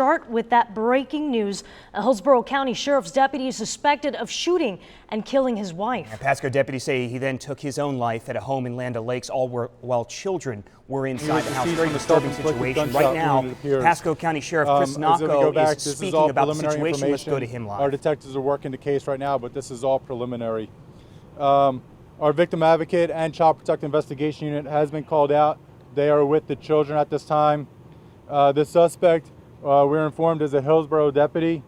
start with that breaking news. A Hillsborough County Sheriff's deputy is suspected of shooting and killing his wife. And Pasco deputies say he then took his own life at a home in Land O'Lakes, while children were inside the house. Very disturbing situation. Right now, Pasco County Sheriff Chris Nocco is speaking about the situation. Let's go to him live. Our detectives are working the case right now, but this is all preliminary. Our victim advocate and child protective investigation unit has been called out. They are with the children at this time. The suspect, we're informed, is a Hillsborough deputy.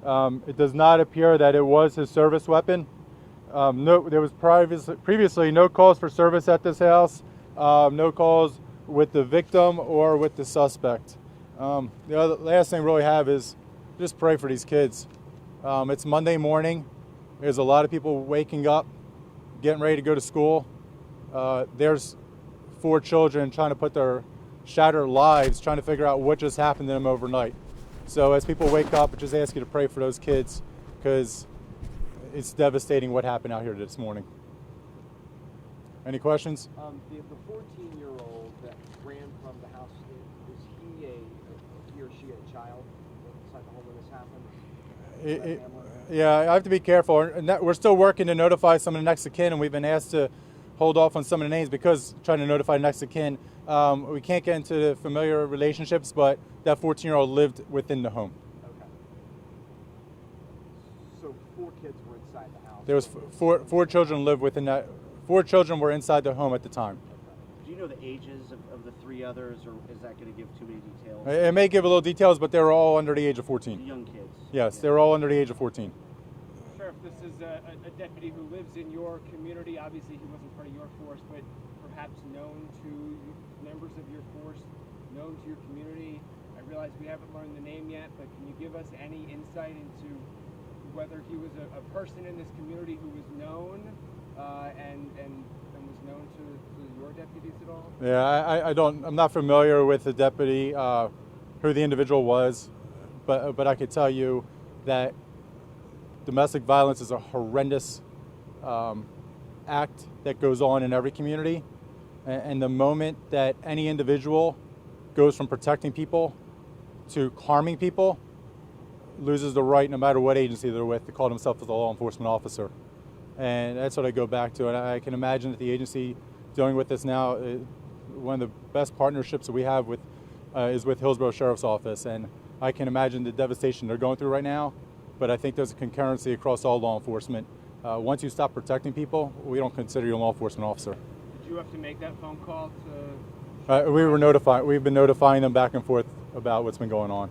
It does not appear that it was his service weapon. There was previously no calls for service at this house, no calls with the victim or with the suspect. The last thing we really have is just pray for these kids. It's Monday morning. There's a lot of people waking up, getting ready to go to school. There's 4 children trying to put their shattered lives, trying to figure out what just happened to them overnight. So as people wake up, I just ask you to pray for those kids, because it's devastating what happened out here this morning. Any questions? The 14-year-old that ran from the house, is he or she a child inside the home when this happened? Yeah, I have to be careful. We're still working to notify some of the next of kin, and we've been asked to hold off on some of the names because trying to notify next of kin. We can't get into the familiar relationships, but that 14-year-old lived within the home. Okay. So 4 kids were inside the house. There was four children lived within that. 4 children were inside the home at the time. Okay. Do you know the ages of the 3 others, or is that going to give too many details? It may give a little details, but they were all under the age of 14. The young kids. Yes, they were all under the age of 14. Sheriff, this is a deputy who lives in your community. Obviously, he wasn't part of your force, but perhaps known to members of your force, known to your community. I realize we haven't learned the name yet, but can you give us any insight into whether he was a person in this community who was known and was known to your deputies at all? Yeah, I'm not familiar with the deputy, who the individual was, but I could tell you that domestic violence is a horrendous act that goes on in every community. And the moment that any individual goes from protecting people to harming people, loses the right, no matter what agency they're with, to call themselves a law enforcement officer. And that's what I go back to. And I can imagine that the agency dealing with this now, one of the best partnerships that we have with is with Hillsborough Sheriff's Office. And I can imagine the devastation they're going through right now. But I think there's a concurrency across all law enforcement. Once you stop protecting people, we don't consider you a law enforcement officer. Did you have to make that phone call to? We were notified. We've been notifying them back and forth about what's been going on.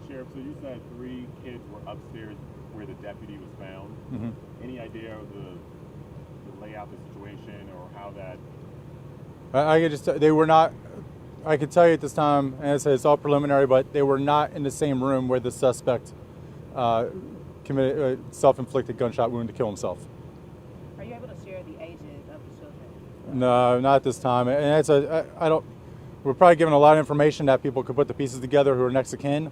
Sheriff, so you said 3 kids were upstairs where the deputy was found. Mm-hmm. Any idea of the layout of the situation or how that? I could just they were not. I could tell you at this time, and it's all preliminary, but they were not in the same room where the suspect committed self-inflicted gunshot wound to kill himself. Are you able to share the ages of the children? No, not at this time. And it's I don't. We're probably giving a lot of information that people could put the pieces together who are next of kin.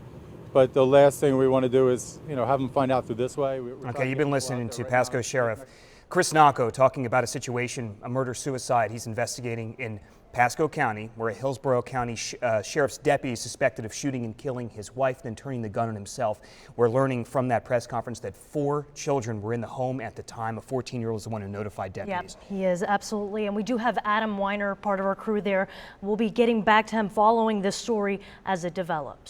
But the last thing we want to do is, have them find out through this way. Okay, you've been listening to Pasco Sheriff Chris Nocco talking about a situation, a murder-suicide he's investigating in Pasco County, where a Hillsborough County Sheriff's deputy is suspected of shooting and killing his wife, then turning the gun on himself. We're learning from that press conference that 4 children were in the home at the time. A 14-year-old is the one who notified deputies. Yeah, he is, absolutely. And we do have Adam Weiner, part of our crew there. We'll be getting back to him following this story as it develops.